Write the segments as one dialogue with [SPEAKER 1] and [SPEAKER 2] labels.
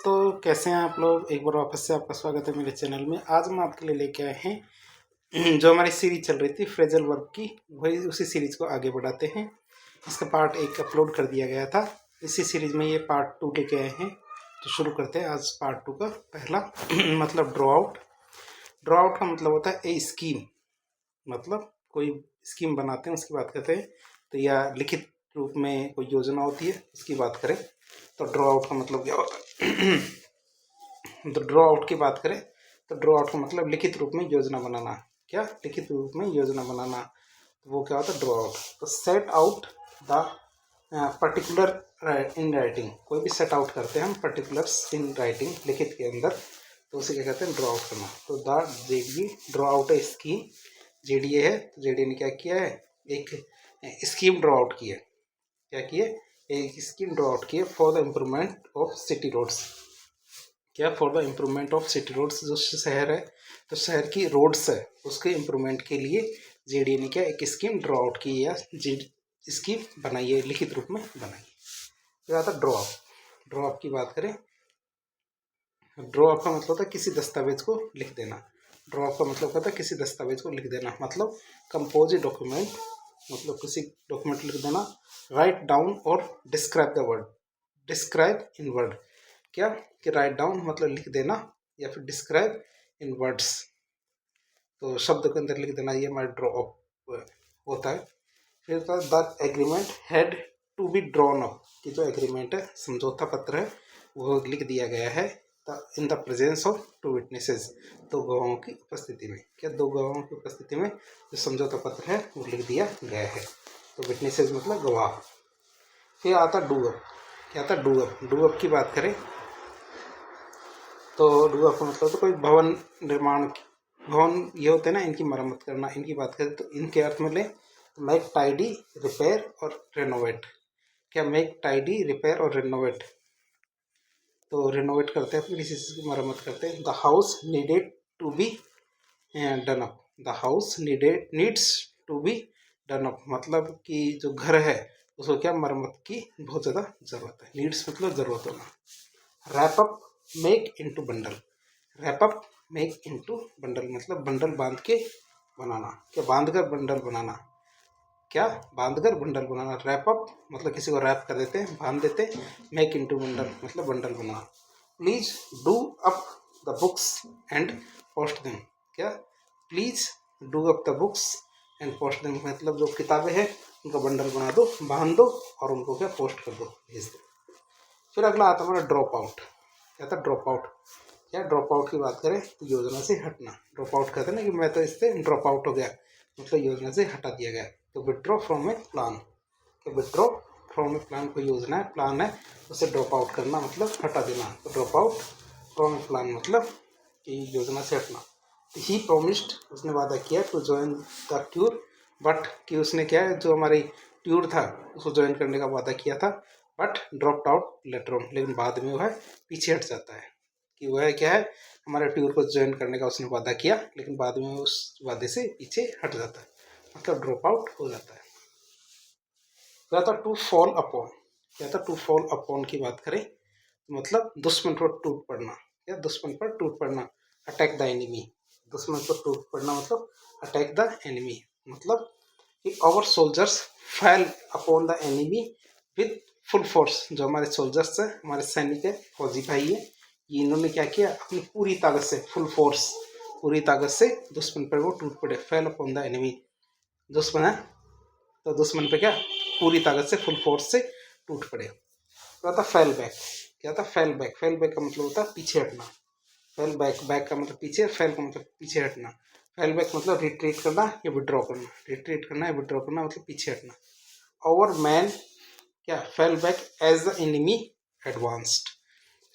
[SPEAKER 1] दोस्तों, कैसे हैं आप लोग। एक बार वापस से आपका स्वागत है मेरे चैनल में। आज हम आपके लिए लेके आए हैं जो हमारी सीरीज चल रही थी फ्रेजल वर्ब की, वही उसी सीरीज को आगे बढ़ाते हैं। इसका पार्ट 1 अपलोड कर दिया गया था, इसी सीरीज में ये पार्ट 2 लेके आए हैं। तो शुरू करते हैं आज पार्ट 2 का पहला मतलब ड्रॉ आउट। ड्रॉ आउट का मतलब होता है ए स्कीम, मतलब कोई स्कीम बनाते हैं उसकी बात करते हैं। तो या लिखित रूप में कोई योजना होती है उसकी बात करें तो ड्रॉ आउट का मतलब क्या होता है। तो ड्रॉ आउट की बात करें तो ड्रॉ आउट का मतलब लिखित रूप में योजना बनाना। क्या लिखित रूप में योजना बनाना, तो वो क्या होता है ड्रॉ आउट। तो set out the particular in writing, कोई भी सेट आउट करते हैं हम पर्टिकुलर्स इन राइटिंग लिखित के अंदर, तो उसे क्या कहते हैं ड्रॉ आउट करना। तो द जेडीए ड्रॉ आउट है स्कीम, जेडीए है तो जेडीए ने क्या किया है, एक स्कीम ड्रॉ आउट की है। क्या किए, एक स्कीम ड्रॉ आउट किए for the improvement of city roads. क्या, for the improvement of city roads, जो शहर है तो शहर की रोड्स है उसके इम्प्रूवमेंट के लिए जेडीए ने क्या एक स्कीम ड्रॉ आउट की है, स्कीम बनाई है, लिखित रूप में बनाई। फिर आता ड्रॉ अप। ड्रॉ अप की बात करें, ड्रॉ अप का मतलब होता है किसी दस्तावेज को लिख देना। ड्रॉ अप का मतलब होता है किसी दस्तावेज को लिख देना, मतलब कंपोज ए डॉक्यूमेंट, मतलब किसी डॉक्यूमेंट लिख देना। राइट डाउन और describe the word, describe in word. क्या कि राइट डाउन मतलब लिख देना, या फिर डिस्क्राइब इन वर्ड्स तो शब्द के अंदर लिख देना, ये हमारा ड्रॉ अप होता है। फिर the agreement had to be drawn up, कि जो एग्रीमेंट है समझौता पत्र है वो लिख दिया गया है in the presence of to witnesses, दो गवाहों की उपस्थिति में। क्या, दो गवाहों की उपस्थिति में जो समझौता पत्र है वो लिख दिया गया है, तो विटनेसेस मतलब गवाह। फिर आता डू अप। क्या आता डू अप। डू अप की बात करें तो डू अप का मतलब तो कोई भवन निर्माण, भवन ये होते हैं ना इनकी मरम्मत करना, इनकी बात करें तो इनके अर्थ में ले मेक टाइडी, रिपेयर और रेनोवेट। क्या, मेक टाइडी, रिपेयर और रेनोवेट, तो रेनोवेट करते हैं, फिर किसी चीज़ की मरम्मत करते हैं। The house needed to be done up. The house needs to be done up, मतलब कि जो घर है उसको क्या मरम्मत की बहुत ज़्यादा ज़रूरत है। नीड्स मतलब ज़रूरत होना। Wrap up, make into bundle. Wrap up, make into bundle मतलब बंडल बांध के बनाना। क्या, बांध कर बंडल बनाना। क्या, बांध कर बंडल बनाना। रैप अप मतलब किसी को रैप कर देते हैं, बांध देते। मेक इनटू बंडल मतलब बंडल बनाना। Please do up the books and post them. क्या, please do up the books and post them मतलब जो किताबें हैं उनका बंडल बना दो, बांध दो और उनको क्या पोस्ट कर दो, भेज दो। फिर अगला आता है हमारा ड्रॉप आउट। क्या था ड्रॉप आउट। क्या, ड्रॉप आउट की बात करें तो योजना से हटना। ड्रॉप आउट कहते हैं ना कि मैं तो इससे ड्रॉप आउट हो गया, मतलब योजना से हटा दिया गया। तो विड्रॉ फ्रॉम ए प्लान। तो विड्रॉ फ्रॉम ए प्लान, कोई योजना है, प्लान है, उसे ड्रॉप आउट करना मतलब हटा देना। तो drop out from A plan मतलब कि योजना से हटना। ही प्रोमिस्ड, उसने वादा किया to join the tour, but कि उसने क्या है जो हमारी टूर था उसको ज्वाइन करने का वादा किया था, but dropped out later on, लेकिन बाद में वह पीछे हट जाता है। कि वह क्या है हमारे टूर को ज्वाइन करने का उसने वादा किया, लेकिन बाद में उस वादे से पीछे हट जाता है, मतलब ड्रॉप आउट हो जाता है। क्या था टू फॉल अपॉन। क्या था टू फॉल अपॉन की बात करें तो मतलब दुश्मन पर टूट पड़ना। या दुश्मन पर टूट पड़ना, अटैक द एनिमी। दुश्मन पर टूट पड़ना मतलब अटैक द एनिमी, मतलब कि our soldiers fell upon the enemy with full force. जो हमारे सोल्जर्स हैं, हमारे सैनिक है, फौजी भाई है, ये इन्होंने क्या किया अपनी पूरी ताकत से, फुल फोर्स पूरी ताकत से दुश्मन पर वो टूट पड़े। फेल अपॉन द एनिमी, दुश्मन है तो दुश्मन पे क्या पूरी ताकत से, फुल फोर्स से टूट पड़े। क्या था फेल बैक। क्या था फेल बैक। फेल बैक का मतलब होता है पीछे हटना। फेल बैक, बैक का मतलब पीछे, फेल का मतलब पीछे हटना। फेल बैक मतलब रिट्रीट करना या विड्रॉ करना। रिट्रीट करना या विड्रॉ करना मतलब पीछे हटना। आवर मैन क्या fell back as the enemy advanced.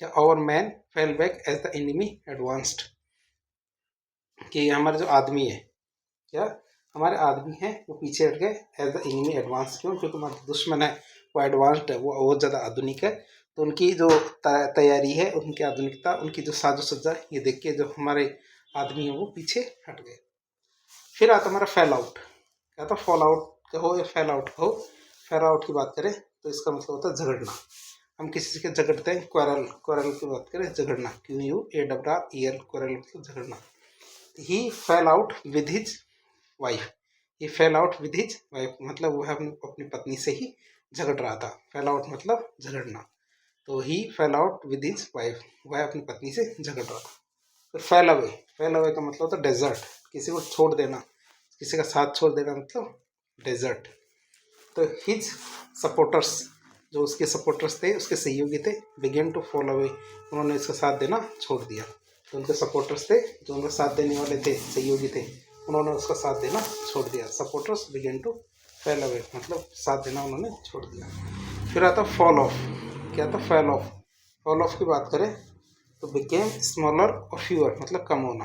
[SPEAKER 1] क्या, our man fell back as the enemy advanced, कि हमारे जो आदमी है, क्या हमारे आदमी हैं वो पीछे हट गए एज द एनिमी एडवांस। क्यों, क्योंकि हमारा दुश्मन है वो एडवांस्ड है, वो बहुत ज़्यादा आधुनिक है, तो उनकी जो तैयारी है, उनकी आधुनिकता, उनकी जो साजो सज्जा है, ये देख के जो हमारे आदमी हैं वो पीछे हट गए। फिर आता हमारा फेल आउट। क्या था फॉल आउट कहो या फेल आउट कहो। फेल आउट की बात करें तो इसका मतलब होता है झगड़ना। हम किसी से झगड़ते हैं, क्वारल, क्वारल की बात करें झगड़ना, QUARREL, क्वारल मतलब झगड़ना। He fell out with his wife, he fell out with his wife मतलब वह अपनी पत्नी से ही झगड़ रहा था। फेल आउट मतलब झगड़ना, तो he fell out with his wife, वह अपनी पत्नी से झगड़ रहा था। तो फेल अवे, फेल अवे का मतलब होता है डेजर्ट, किसी को छोड़ देना, किसी का साथ छोड़ देना मतलब डेजर्ट। तो हिज सपोर्टर्स, जो उसके सपोर्टर्स थे, उसके सहयोगी थे, बिगेन टू फॉल अवे, उन्होंने इसका साथ देना छोड़ दिया। तो उनके सपोर्टर्स थे, जो उनका साथ देने वाले थे, सहयोगी थे, उन्होंने उसका साथ देना छोड़ दिया। Supporters began to fall away मतलब साथ देना उन्होंने छोड़ दिया। फिर आता फॉल ऑफ, क्या था फॉल ऑफ। फॉल ऑफ की बात करें तो बिकेम स्मॉलर और फ्यूअर मतलब कम होना,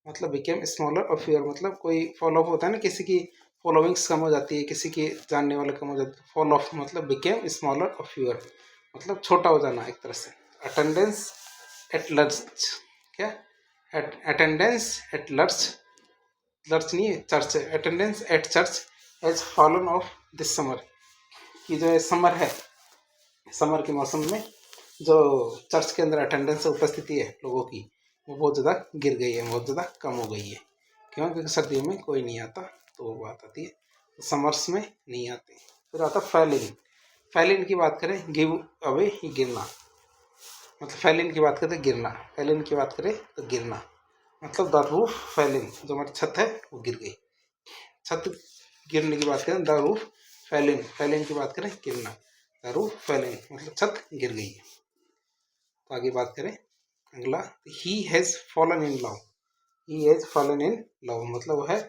[SPEAKER 1] मतलब बिकेम स्मॉलर और फ्यूअर मतलब कोई फॉलो अप होता है ना, किसी की फॉलोइंग्स कम हो जाती है, किसी की जानने वाले कम हो जाते हैं। फॉल ऑफ मतलब बिकेम स्मॉलर और फ्यूअर मतलब छोटा हो जाना एक तरह से। अटेंडेंस एट लर्च, क्या अटेंडेंस एट लर्च, लर्च नहीं है church, attendance at church has fallen off this summer, कि जो है समर है, समर के मौसम में जो चर्च के अंदर अटेंडेंस उपस्थिति है लोगों की, वो बहुत ज़्यादा गिर गई है, बहुत ज़्यादा कम हो गई है। क्यों? क्योंकि सर्दियों में कोई नहीं आता, तो वो बात आती है, तो समर्स में नहीं आते। फिर आता फैलिन, फैलिन की बात करें गिव अवे ही गिरना, मतलब फैलिन की बात करें गिरना, फैलिन की बात करें तो गिरना मतलब द रूफ फैलिन, जो हमारी छत है वो गिर गई। छत गिरने की बात करें द रूफ फैलिन, फैलिन की बात करें गिरना, द रूफ फैलिन मतलब छत गिर गई है। तो आगे बात करें अगला, he has fallen in love, he has fallen in love मतलब वह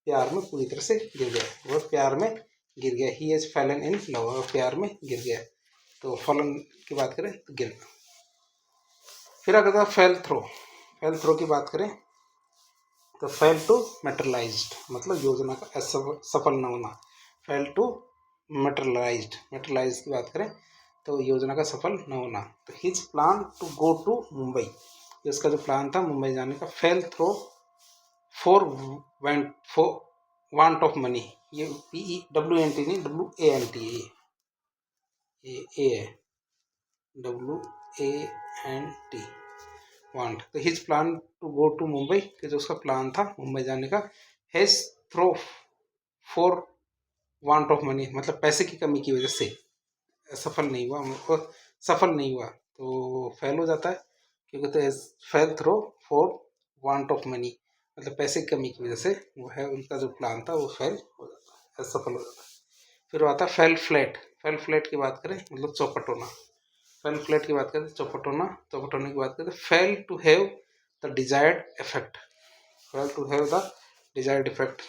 [SPEAKER 1] प्यार में पूरी तरह से गिर गया, वह प्यार में गिर गया। He has fallen in love, वह प्यार में गिर गया। तो फॉलन की बात करें तो गिरना। फिर अगर फेल थ्रो, फेल थ्रो की बात करें तो फेल टू मेटरलाइज्ड मतलब योजना का सफल न होना। फेल टू मेटरलाइज्ड, मेटरलाइज की बात करें तो योजना का सफल न होना। तो his plan to go to Mumbai, इसका जो प्लान था मुंबई जाने का, fell through for want of money, ये PEWNT नहीं WANT है, ये है WANT वांट। तो his plan to go to Mumbai, कि जो उसका प्लान था मुंबई जाने का, has through for want of money मतलब पैसे की कमी की वजह से सफल नहीं हुआ, और सफल नहीं हुआ तो फेल हो जाता है, क्योंकि तो fell through for want of money मतलब पैसे की कमी की वजह से वो है उनका जो प्लान था वो फेल हो जाता है, असफल हो जाता है। फिर आता है फेल फ्लैट, फेल फ्लैट की बात करें मतलब चौपट होना। फेल फ्लैट की बात करें चौपट होना, चौपट होने की बात करें fail to have the desired effect, fail to have the desired effect,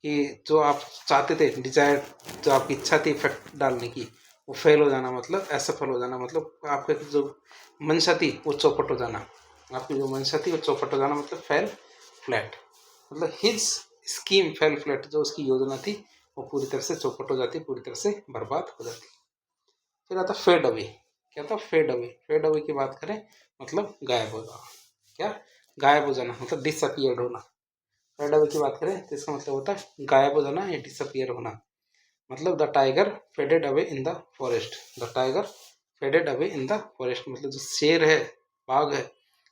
[SPEAKER 1] कि जो आप चाहते थे डिजायर्ड, जो आपकी इच्छा थी इफेक्ट डालने की, वो फेल हो जाना मतलब असफल हो जाना, मतलब आपके जो मंशा थी वो चौपट हो जाना, आपकी जो मंशा थी वो चौपट हो जाना मतलब फेल फ्लैट। मतलब हिज स्कीम फेल फ्लैट, जो उसकी योजना थी वो पूरी तरह से चौपट हो जाती, पूरी तरह से बर्बाद हो जाती। फिर आता फेड अवे, क्या था फेड अवे, फेड अवे की बात करें मतलब गायब हो जाना, क्या गायब हो जाना मतलब डिसअपियर्ड होना। फेड अवे की बात करें तो इसका मतलब होता है गायब हो जाना या डिसअपियर होना। मतलब the tiger faded away in the forest, the tiger faded away in the forest मतलब जो शेर है, बाघ है,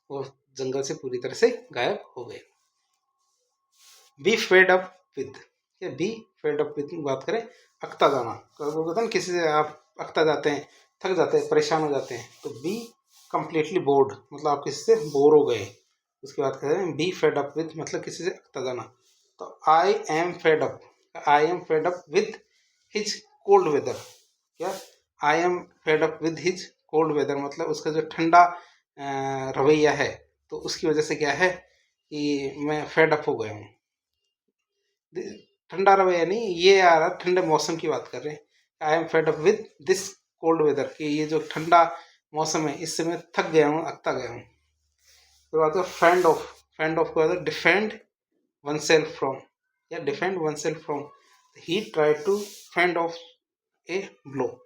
[SPEAKER 1] वो जंगल से पूरी तरह से गायब हो गए। बी फेड अप विद, या बी फेड अप विद बात करें अकता जाना, वो कहते हैं किसी से आप अकता जाते हैं, थक जाते हैं, परेशान हो जाते हैं, तो बी कंप्लीटली बोर्ड मतलब आप किसी से बोर हो गए, उसके बाद कहते हैं बी फेड अप विद मतलब किसी से अकता जाना। तो I am fed up, I am fed up with his cold weather, क्या I am fed up with his cold weather मतलब उसका जो ठंडा रवैया है, तो उसकी वजह से क्या है कि मैं फेड अप हो गया हूँ। ठंडा रवैया नहीं, ये आ रहा ठंडे मौसम की बात कर रहे हैं। I am fed up with this cold weather, कि ये जो ठंडा मौसम है इससे मैं थक गया हूँ, अकता गया हूँ। फिर बात है फ्रेंड ऑफ, फ्रेंड ऑफ को डिफेंड वन सेल्फ फ्रॉम, या defend one self from, he try to fend off a blow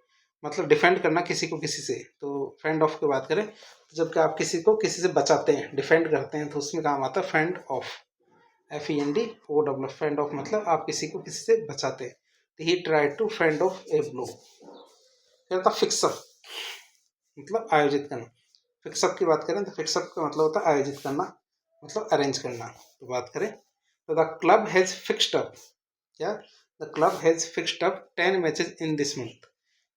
[SPEAKER 1] मतलब डिफेंड करना किसी को किसी से। तो फेंड ऑफ की बात करें तो जब आप किसी को किसी से बचाते हैं, डिफेंड करते हैं, तो उसमें काम आता है fend off, FENDOW, fend off मतलब आप किसी को किसी से बचाते हैं। तो he try to fend off a blow. फिर था फिक्सर, मतलब आयोजित करना। फिक्सअप की बात करें तो फिक्सअप का मतलब होता है आयोजित करना, मतलब अरेंज करना। तो बात करें तो the club has fixed up, क्या the club has fixed up 10 matches in this month.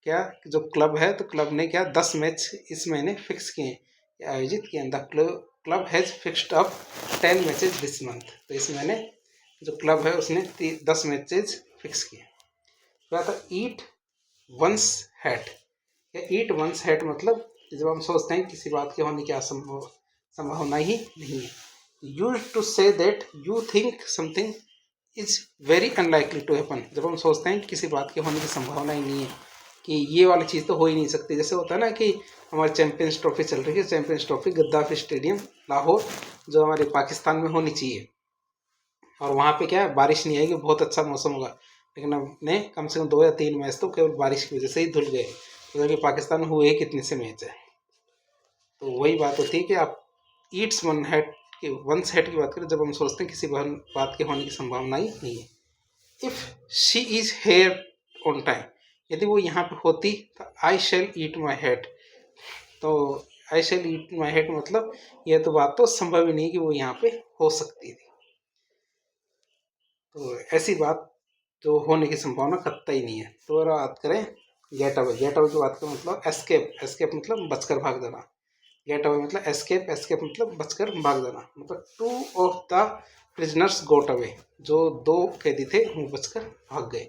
[SPEAKER 1] क्या जो क्लब है तो क्लब ने क्या 10 मैच इस महीने फिक्स किए, आयोजित किए। The club has fixed up 10 matches this month, तो इस महीने जो क्लब है उसने 10 मैचेस फिक्स किए। क्या था ईट वंस हैट, या ईट वंस हैट मतलब जब हम सोचते हैं किसी बात के होने की संभावना ही नहीं है। Use to say that you think something is very unlikely to happen, जब हम सोचते हैं कि किसी बात के होने की संभावना ही नहीं है, कि ये वाली चीज़ तो हो ही नहीं सकती। जैसे होता है ना कि हमारी चैंपियंस ट्रॉफी चल रही है, champions trophy Gaddafi stadium Lahore जो हमारे पाकिस्तान में होनी चाहिए, और वहाँ पे क्या है बारिश नहीं आएगी, बहुत अच्छा मौसम होगा, लेकिन हमने कम से कम 2 या 3 मैच तो केवल बारिश की वजह से ही धुल गए, क्योंकि पाकिस्तान में हुए कितने से मैच है। तो वही बात होती है कि आप ईट्स वन हेड के वंस हेड की बात करें जब हम सोचते हैं किसी बात के होने की संभावना ही नहीं है। If she is here on time, यदि वो यहाँ पे होती तो I shall eat my head, तो I shall eat my head मतलब यह तो बात तो संभव ही नहीं कि वो यहाँ पे हो सकती थी। तो ऐसी बात जो होने की संभावना कतई नहीं है। तो अगर बात करें गेट अवे, गेट अवे की बात करें मतलब एस्केप, एस्केप मतलब बचकर भाग जाना। गेट अवे मतलब एस्केप, एस्केप मतलब बचकर भाग जाना। मतलब 2 of the prisoners got away, जो 2 कैदी थे वो बचकर भाग गए,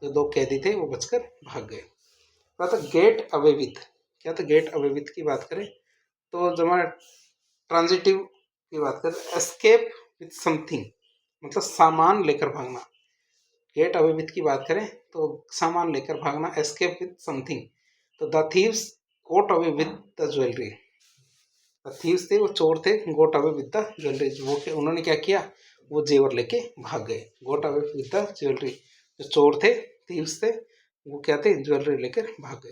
[SPEAKER 1] जो 2 कैदी थे वो बचकर भाग गए। क्या था गेट अवे विथ, क्या था गेट अवे विथ की बात करें तो जब हमारे ट्रांजिटिव की बात करें एस्केप विथ समथिंग मतलब सामान लेकर भागना। गेट अवे विथ की बात करें तो सामान लेकर भागना, एस्केप विथ समथिंग। तो the thieves got away with the jewellery, thieves थे वो चोर थे, got away with the jewellery, वो उन्होंने क्या किया वो जेवर लेके भाग गए। Got away with the jewellery, जो चोर थे थीव्स थे वो क्या थे ज्वेलरी लेकर भाग गए।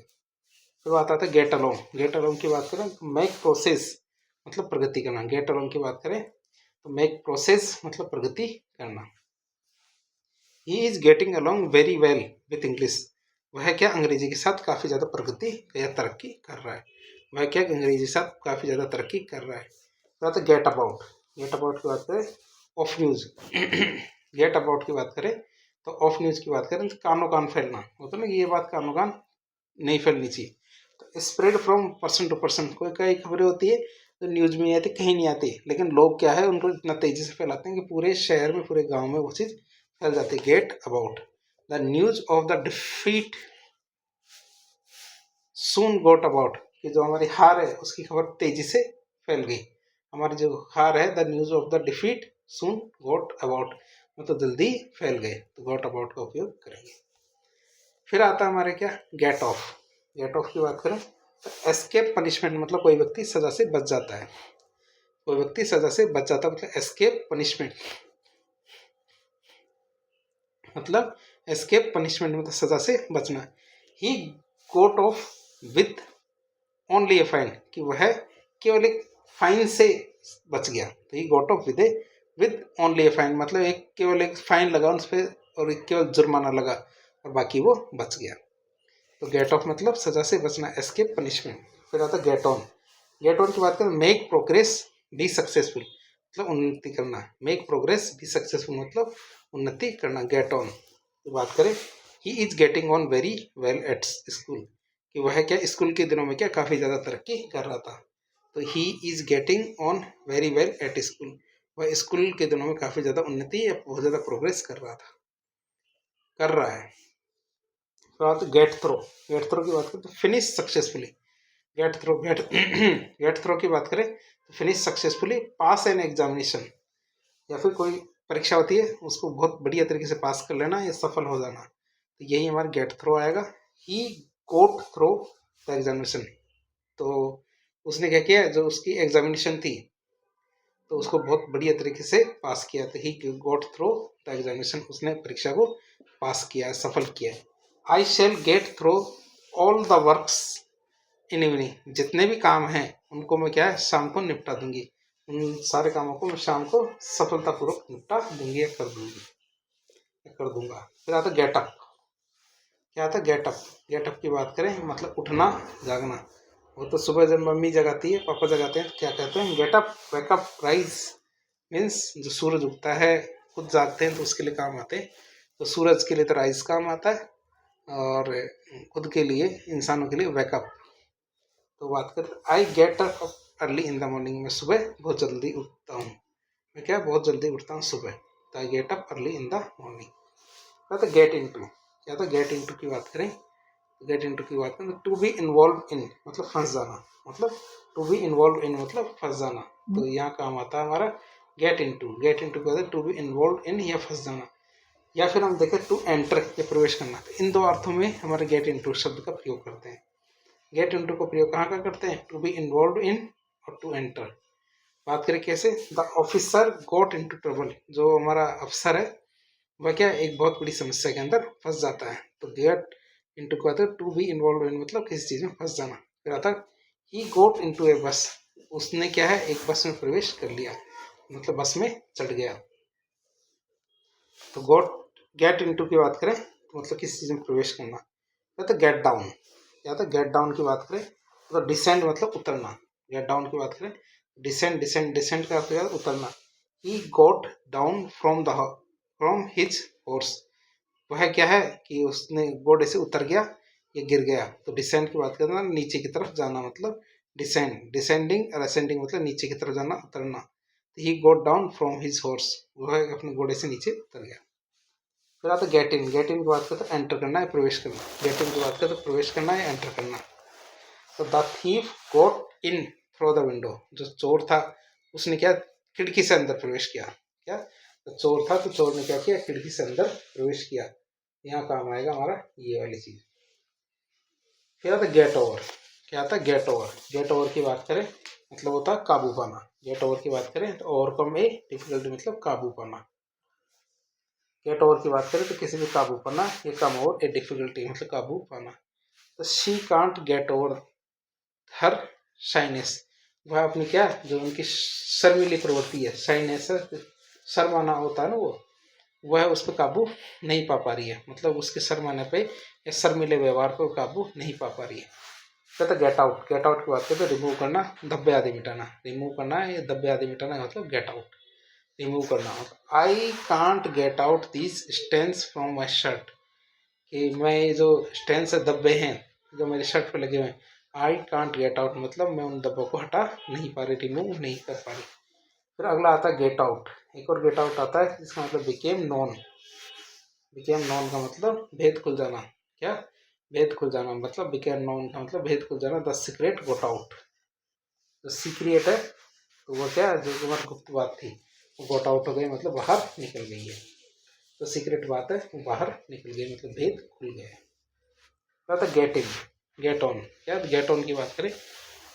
[SPEAKER 1] फिर बात आता है गेट अलोंग, गेट अलोंग की बात करें तो मेक प्रोसेस मतलब प्रगति करना। गेट अलोंग की बात करें तो मेक प्रोसेस मतलब प्रगति करना। ही is getting along very well with English, वह क्या अंग्रेजी के साथ काफ़ी ज़्यादा प्रगति या तरक्की कर रहा है, वह क्या अंग्रेजी के साथ काफ़ी ज़्यादा तरक्की कर रहा है। तो गेट अबाउट, गेट अबाउट की बात करें ऑफ न्यूज़ गेट अबाउट की बात करें तो ऑफ न्यूज़ की बात करें तो कानो कान फैलना होता है ना, ये बात कानो कान नहीं फैलनी चाहिए। तो spread from person to person, कोई कई खबरें होती है तो न्यूज़ में नहीं आती, कहीं नहीं आती, लेकिन लोग क्या है उनको इतना तेज़ी से फैलाते हैं कि पूरे शहर में पूरे गांव में वो चीज़ फैल जाती है। Get about the news of the defeat soon got about, कि जो हमारी हार है उसकी खबर तेज़ी से फैल गई। हमारी जो हार है the news of the defeat soon got about मतलब जल्दी फैल गए, तो गोट अबाउट का उपयोग करेंगे। फिर आता है हमारे क्या गेट ऑफ, गेट ऑफ की बात करें तो एस्केप पनिशमेंट मतलब कोई व्यक्ति सज़ा से बच जाता है, कोई व्यक्ति सज़ा से बच जाता है मतलब एस्केप पनिशमेंट, मतलब एस्केप पनिशमेंट मतलब सज़ा से बचना। He got off with only a fine, कि वह केवल एक फाइन से बच गया, तो he got off with only a fine मतलब एक केवल एक फाइन लगा उस पर और एक केवल जुर्माना लगा और बाकी वो बच गया। तो गेट ऑफ मतलब सजा से बचना, एस्केप पनिशमेंट। फिर आता है गेट ऑन, गेट ऑन की बात करें मेक प्रोग्रेस बी सक्सेसफुल मतलब उन्नति करना, मेक प्रोग्रेस बी सक्सेसफुल मतलब उन्नति करना। गेट ऑन की बात करें he is getting on very well at school, कि वह क्या स्कूल के दिनों में क्या काफ़ी ज़्यादा तरक्की कर रहा था। तो ही is getting on very well at school, वह स्कूल के दिनों में काफ़ी ज़्यादा उन्नति या बहुत ज़्यादा प्रोग्रेस कर रहा था, कर रहा है। तो गेट थ्रो, गेट थ्रो की बात करें तो finish successfully, get through get get through की बात करें तो finish successfully pass an examination, या फिर कोई परीक्षा होती है उसको बहुत बढ़िया तरीके से पास कर लेना या सफल हो जाना, तो यही हमारा गेट थ्रो आएगा। ही गोट थ्रो द एग्जामिनेशन, तो उसने क्या किया जो उसकी एग्जामिनेशन थी तो उसको बहुत बढ़िया तरीके से पास किया, तो he got through the examination, उसने परीक्षा को पास किया है, सफल किया है। I shall get through all the works in evening, जितने भी काम हैं उनको मैं क्या है शाम को निपटा दूंगी, उन सारे कामों को मैं शाम को सफलतापूर्वक निपटा दूंगी या कर दूंगी या कर दूंगा। फिर आता गेटअप, क्या आता गेटअप, गेटअप की बात करें मतलब उठना जागना। वो तो सुबह जब मम्मी जगाती है, पापा जगाते हैं, क्या कहते हैं, get up, wake up, rise. Means जो सूरज उगता है, खुद जागते हैं तो उसके लिए काम आते हैं। तो सूरज के लिए तो राइज काम आता है, और खुद के लिए, इंसानों के लिए वेकअप। तो बात करते, I get up early in the morning, मैं सुबह बहुत जल्दी उठता हूँ। मैं क्या बहुत जल्दी उठता हूँ सुबह। तो I get up early in the morning. क्या था गेट इन टू, क्या था गेट इन टू की बात करें, गेट इन टू की बात करें तो टू बी इन्वॉल्व इन मतलब फंस जाना, मतलब टू बी इन्वॉल्व इन मतलब फंस जाना। तो यहाँ काम आता है हमारा get into. Get into कहते हैं टू बी इन्वॉल्व इन या फंस जाना। या फिर हम देखें टू एंटर या प्रवेश करना। तो इन दो अर्थों में हमारे गेट इन टू शब्द का प्रयोग करते हैं। गेट इन टू का प्रयोग कहाँ करते हैं, टू बी इन्वॉल्व इन और टू एंटर। बात करें कैसे, द ऑफिसर गोट इन टू ट्रबल, जो हमारा अफसर है वह क्या एक बहुत बड़ी समस्या के अंदर फंस जाता है। तो गेट इनटू को आता है टू बी इन्वॉल्व इन मतलब किसी चीज में फंस जाना। फिर आता है ही गोट इनटू ए बस, उसने क्या है एक बस में प्रवेश कर लिया, मतलब बस में चढ़ गया। तो गोट गेट इनटू की बात करें तो मतलब किसी चीज में प्रवेश करना। या तो गेट डाउन, या तो गेट डाउन की बात करें तो डिसेंड मतलब उतरना। गेट डाउन की बात करें डिसेंड, डिसेंड डिसेंड का अर्थ उतरना। ही गोट डाउन फ्रॉम हिज हॉर्स, वह क्या है कि उसने घोड़े से उतर गया या गिर गया। तो डिसेंड की बात करना नीचे की तरफ जाना, मतलब डिसेंड, डिसेंडिंग और असेंडिंग मतलब नीचे की तरफ जाना, उतरना। तो he goat down from his horse, वह अपने घोड़े से नीचे उतर गया। फिर आता गेट इन, गेट इन की बात करते एंटर करना है, प्रवेश करना। गेट इन की बात करते प्रवेश करना है, एंटर करना। तो the thief got in through the window, जो चोर था उसने क्या खिड़की से अंदर प्रवेश किया। क्या, तो चोर था तो चोर ने क्या किया खिड़की से अंदर प्रवेश किया। यहाँ काम आएगा हमारा ये वाली चीज। फिर आता गेट ओवर, क्या आता है गेट ओवर। गेट ओवर की बात करें मतलब होता है काबू पाना। गेट ओवर की बात करें तो ओवरकम ए डिफिकल्टी मतलब काबू पाना। गेट ओवर की बात करें तो किसी भी काबू पाना, ये कम ओवर ए डिफिकल्टी मतलब काबू पाना। तो she can't get over her shyness, वह अपनी क्या जो उनकी शर्मीली प्रवृत्ति है, शाइनेस शर्माना होता है ना वो, वह उस पर काबू नहीं पा रही है, मतलब उसके शर्माने पे या शर्मिले व्यवहार पर काबू नहीं पा रही है। कहते गेट आउट, गेट आउट की बात करते रिमूव करना, धब्बे आदि मिटाना। रिमूव करना है, धब्बे आदि मिटाना मतलब गेट आउट, रिमूव करना। I can't get out these stains from my shirt, कि मैं ये जो स्टेन्स है धब्बे हैं जो मेरे शर्ट पे लगे हुए हैं, आई कांट गेट आउट मतलब मैं उन धब्बों को हटा नहीं पा रही, रिमूव नहीं कर पा रही। फिर अगला आता है गेट आउट, एक और गेट आउट आता है जिसका मतलब बिकेम नॉन। बिकेम नॉन का मतलब भेद खुल जाना। क्या, भेद खुल जाना मतलब बिकेम नॉन का मतलब भेद खुल जाना। द सीक्रेट गोट आउट, जो सीक्रेट है तो वो क्या जो हमारी गुप्त बात थी वो गोट आउट हो गई मतलब बाहर निकल गई है। तो सीक्रेट बात है वो बाहर निकल गई मतलब भेद खुल गया। था गेट इन, गेट ऑन। क्या, गेट ऑन की बात करें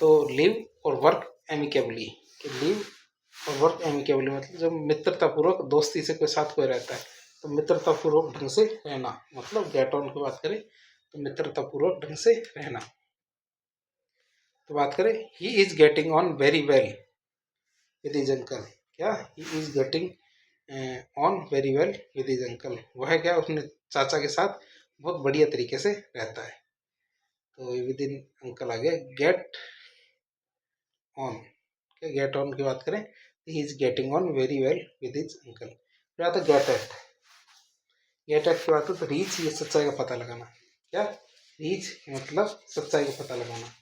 [SPEAKER 1] तो लिव और वर्क एमिकेबली, कि लिव और वर्क एमिकेबली मतलब जब मित्रतापूर्वक दोस्ती से कोई साथ कोई रहता है तो मित्रतापूर्वक ढंग से रहना, मतलब गेट ऑन की बात करें तो मित्रतापूर्वक ढंग से रहना। तो बात करें he is getting on very well with his uncle, क्या he is getting on very well with his uncle, वह क्या अपने चाचा के साथ बहुत बढ़िया तरीके से रहता है। तो विद इन अंकल आ गया गेट ऑन। क्या, गेट ऑन की बात करें he is getting on very well with his uncle. फिर आता गेट एट, गेट एट की बात है तो रीच ये सच्चाई का पता लगाना। क्या, रीच मतलब सच्चाई का पता लगाना।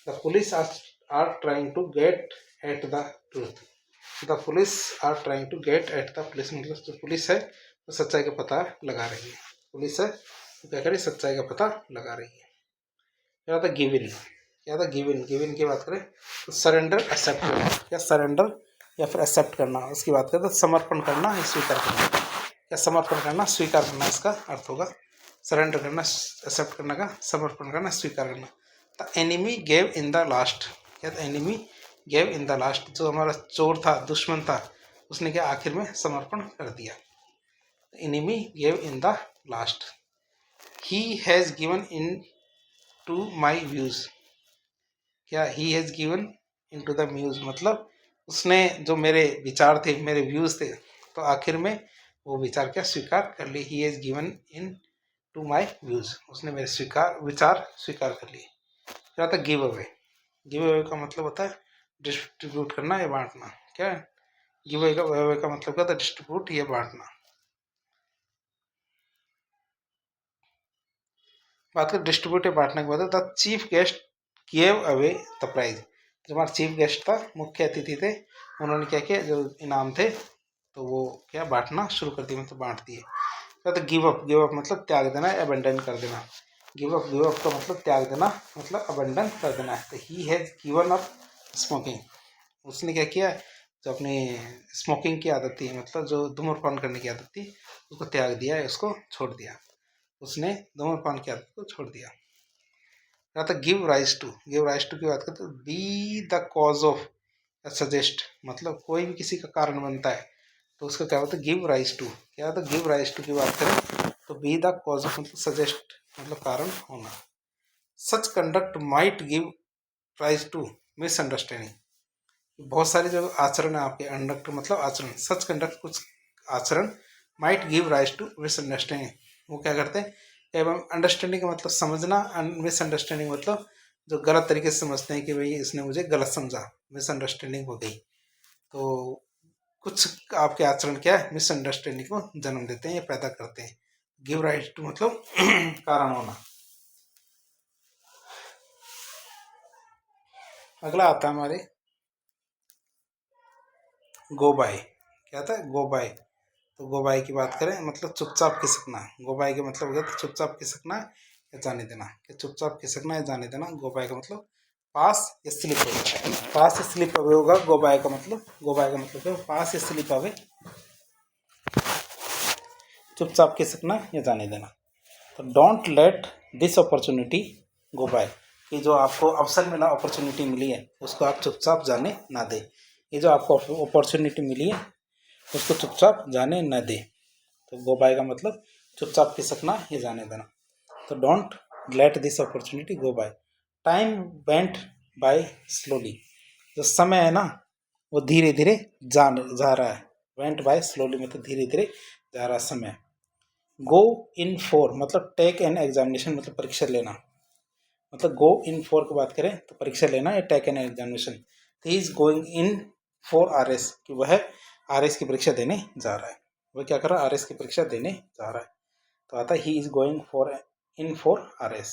[SPEAKER 1] The police are trying to get at the truth, the police are trying to get at the police मतलब जो पुलिस है वो सच्चाई का पता लगा रही है। पुलिस है तो क्या करे सच्चाई का पता लगा रही है। क्या था गिविन, क्या था गिविन। गिविन की बात करें तो सरेंडर एक्सेप्ट करना, या सरेंडर या फिर एक्सेप्ट करना। उसकी बात करें तो समर्पण करना या स्वीकार करना। या समर्पण करना स्वीकार करना इसका अर्थ होगा। सरेंडर करना एक्सेप्ट करना का, समर्पण करना स्वीकार करना। The enemy gave in the last, क्या the enemy gave in the last, जो हमारा चोर था दुश्मन था उसने क्या आखिर में समर्पण कर दिया। Enemy gave in the last. He has given in to my views, क्या he has given in to the muse मतलब उसने जो मेरे विचार थे मेरे व्यूज़ थे तो आखिर में वो विचार क्या स्वीकार कर लिए। He has given in to my views, उसने मेरे विचार स्वीकार कर लिए। क्या था गिव अवे, गिव अवे का मतलब होता है डिस्ट्रीब्यूट करना या बांटना। क्या गिव अवे का मतलब क्या होता है? डिस्ट्रीब्यूट या बांटना। बात करें डिस्ट्रीब्यूट या बांटने के बाद, the chief guest give away the prize. जो हमारा चीफ गेस्ट था, मुख्य अतिथि थे, उन्होंने क्या किया, जो इनाम थे तो वो क्या बांटना शुरू कर दिए, मतलब बांट दिए। तो गिव अप मतलब त्याग देना, अबेंडन कर देना। गिव अप का मतलब त्याग देना, मतलब अबेंडन कर देना है। तो he has given up smoking, उसने क्या किया, जो अपनी स्मोकिंग की आदत थी, मतलब जो धूम्रपान करने की आदत थी, उसको त्याग दिया है, उसको छोड़ दिया। उसने धूम्रपान की आदत को छोड़ दिया। या तो गिव राइज टू की बात करते, B the cause of suggest, मतलब कोई भी किसी का कारण बनता है तो उसका क्या होता है, गिव राइज टू। क्या होता है, गिव राइज टू की बात करें तो बी द कॉज ऑफ मतलब सजेस्ट, मतलब कारण होना। Such conduct might give rise to misunderstanding, बहुत सारे जो आचरण है आपके, कंडक्ट मतलब आचरण, सच कंडक्ट कुछ आचरण, might give rise to misunderstanding, वो क्या करते हैं, एवं अंडरस्टैंडिंग का मतलब समझना, मिसअंडरस्टैंडिंग मतलब जो गलत तरीके से समझते हैं कि भाई इसने मुझे गलत समझा, मिसअंडरस्टैंडिंग हो गई। तो कुछ आपके आचरण क्या है, मिसअंडरस्टैंडिंग को जन्म देते हैं या पैदा करते हैं। गिव राइज टू मतलब कारण होना। अगला आता है हमारे गो बाय। क्या था, गो बाय। तो गो बाय की बात करें मतलब चुपचाप खिसकना। गो बाय का मतलब होता है चुपचाप खिसकना या जाने देना। कि चुपचाप खिसकना या जाने देना। गो बाय का मतलब पास या स्लिप अवे। पास या स्लिप अवे होगा गो बाय का मतलब। गो बाय का मतलब क्या, पास या स्लिप अवे, चुपचाप खिसकना या जाने देना। तो don't let this opportunity go by, कि जो आपको अवसर मिला, अपॉर्चुनिटी मिली है, उसको आप चुपचाप जाने ना दे। ये जो आपको अपॉर्चुनिटी मिली है उसको चुपचाप जाने न दे। तो गो बाय का मतलब चुपचाप खिसकना या जाने देना। तो don't let this opportunity go by. Time went by slowly, जो समय है ना वो धीरे धीरे जा रहा है। वेंट बाय स्लोली मतलब धीरे धीरे जा रहा समय। गो इन फॉर मतलब टेक एन एग्जामिनेशन मतलब परीक्षा लेना। मतलब गो इन फॉर की बात करें तो परीक्षा लेना या take an examination. He is going in for R S, कि वह आर एस की परीक्षा देने जा रहा है। वह क्या कर रहा है, आर एस की परीक्षा देने जा रहा है। तो आता है ही is going for in for R S.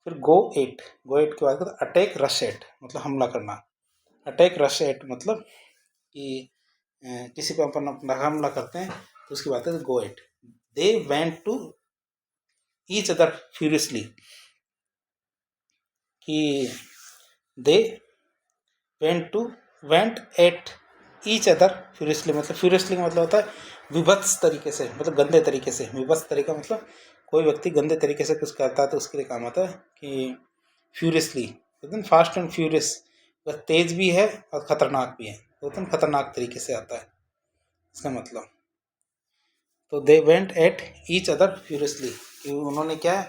[SPEAKER 1] फिर गो एट की बात करें अटैक रश एट मतलब हमला करना। अटैक रश एट मतलब कि किसी पर अपन अपना हमला करते हैं तो उसकी बात है go at. They went to each other furiously, कि they went at each other furiously, मतलब फ्यूरियसली का मतलब होता है विभत्स तरीके से, मतलब गंदे तरीके से। विभत्स तरीका मतलब कोई व्यक्ति गंदे तरीके से कुछ करता है तो उसके लिए काम आता है कि फ्यूरियसली, एकदम फास्ट एंड फ्यूरियस, वह तेज भी है और खतरनाक भी है, तो एकदम खतरनाक तरीके से आता है इसका मतलब। तो दे went at each other furiously, कि उन्होंने क्या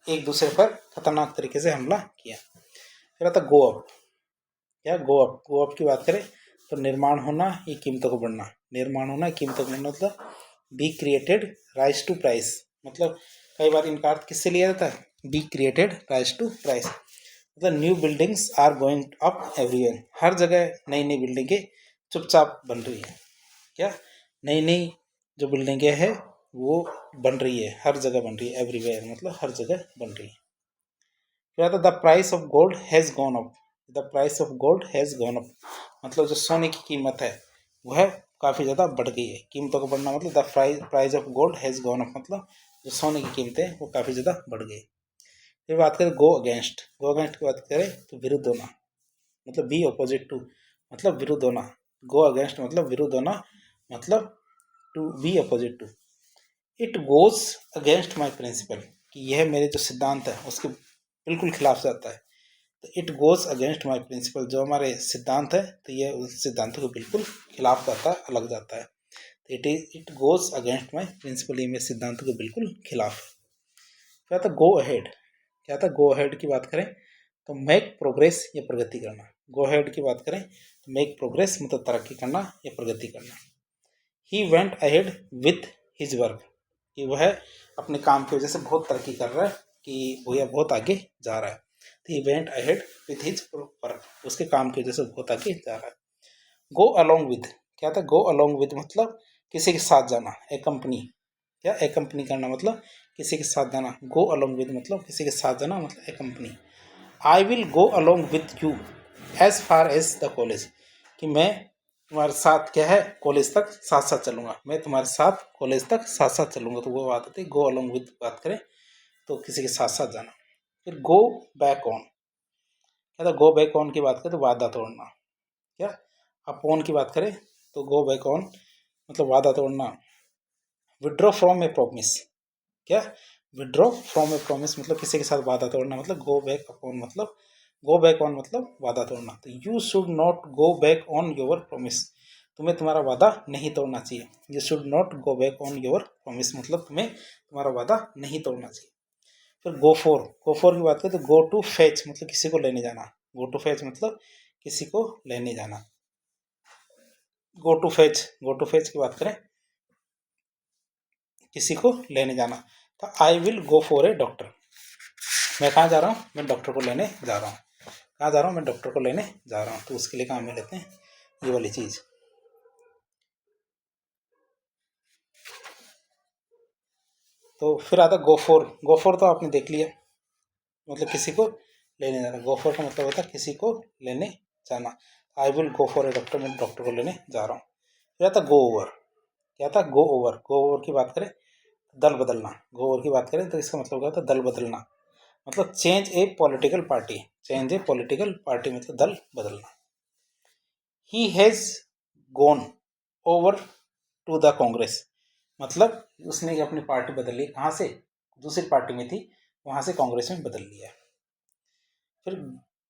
[SPEAKER 1] एक दूसरे पर खतरनाक तरीके से हमला किया। फिर आता गो अप। क्या गो अप की बात करें तो निर्माण होना या कीमतों को बढ़ना। निर्माण होना, कीमतों को बढ़ना मतलब be created rise to price. मतलब कई बार इनका अर्थ किससे लिया जाता है, be created rise to price. मतलब new buildings are going up everywhere, हर जगह नई नई बिल्डिंगें चुपचाप बन रही है। क्या नई नई जो बिल्डिंगें हैं वो बन रही है, हर जगह बन रही है, एवरीवेयर मतलब हर जगह बन रही है। फिर the price of gold has gone up. The price of gold has gone up मतलब जो सोने की कीमत है वह काफ़ी ज़्यादा बढ़ गई है। कीमतों को बढ़ना मतलब the price of gold has gone up मतलब जो सोने की कीमतें हैं वो काफ़ी ज़्यादा बढ़ गई। फिर बात करें गो अगेंस्ट। गो अगेंस्ट की बात करें तो विरुद्ध होना, मतलब बी अपोजिट टू मतलब विरुद्ध होना। गो अगेंस्ट मतलब विरुद्ध होना, मतलब to be opposite to. It goes against my principle, कि यह मेरे जो सिद्धांत है उसके बिल्कुल खिलाफ जाता है। तो it goes against my principle, जो हमारे सिद्धांत है तो यह उस सिद्धांतों के बिल्कुल खिलाफ जाता है, अलग जाता है। तो it goes against my principle, ये मेरे सिद्धांतों के बिल्कुल खिलाफ। क्या था गो अहेड। क्या था गो अहेड की बात करें तो मेक प्रोग्रेस या प्रगति करना। गो अहेड की बात करें तो मेक प्रोग्रेस मतलब तरक्की करना या प्रगति करना। He went ahead with his work, कि वह अपने काम की वजह से बहुत तरक्की कर रहा है, कि भैया बहुत आगे जा रहा है। He went ahead with his work, उसके काम की वजह से होता कि जा रहा है। गो अलोंग विद क्या था, गो अलोंग विद मतलब किसी के साथ जाना, ए कंपनी, क्या ए कंपनी करना मतलब किसी के साथ जाना, गो अलोंग विद मतलब किसी के साथ जाना मतलब accompany. I will go along with you as far as the college, कि मैं तुम्हारे साथ क्या है कॉलेज तक साथ साथ चलूँगा, मैं तुम्हारे साथ कॉलेज तक साथ साथ चलूँगा, तो वो बात होती है गो अलोंग विद बात करें तो किसी के साथ साथ जाना। फिर गो बैक ऑन क्या था, गो बैक ऑन की बात करें तो वादा तोड़ना, क्या अपॉन की बात करें तो गो बैक ऑन मतलब वादा तोड़ना। विड्रॉ फ्रॉम ए प्रॉमिस क्या, विड्रॉ फ्रॉम ए प्रॉमिस मतलब किसी के साथ वादा तोड़ना, मतलब गो बैक अपॉन मतलब गो बैक ऑन मतलब वादा तोड़ना। तो you should not go back on your promise, तुम्हें तुम्हारा वादा नहीं तोड़ना चाहिए। You should not go back on your promise मतलब तुम्हें तुम्हारा वादा नहीं तोड़ना चाहिए। फिर गो फोर की बात करें तो गो टू फेच मतलब किसी को लेने जाना, गो टू फेच मतलब किसी को लेने जाना। गो टू फेच की बात करें किसी को लेने जाना। तो आई will go for a doctor, मैं कहाँ जा रहा हूँ, मैं डॉक्टर को लेने जा रहा हूँ, कहाँ जा रहा हूँ, मैं डॉक्टर को लेने जा रहा हूँ, तो उसके लिए काम में लेते हैं ये वाली चीज़। तो फिर आता गो फोर तो आपने देख लिया, मतलब किसी को लेने जाना, गो फॉर का मतलब होता है किसी को लेने जाना। आई will go for a doctor, मैं डॉक्टर को लेने जा रहा हूँ। फिर आता गो ओवर क्या था, गो ओवर की बात करें दल बदलना, गो ओवर की बात करें तो इसका मतलब क्या होता है दल बदलना, मतलब change a political party, change a political party मतलब दल बदलना। He has gone over to the Congress मतलब उसने अपनी पार्टी बदल ली, कहाँ से दूसरी पार्टी में थी वहाँ से कांग्रेस में बदल लिया। फिर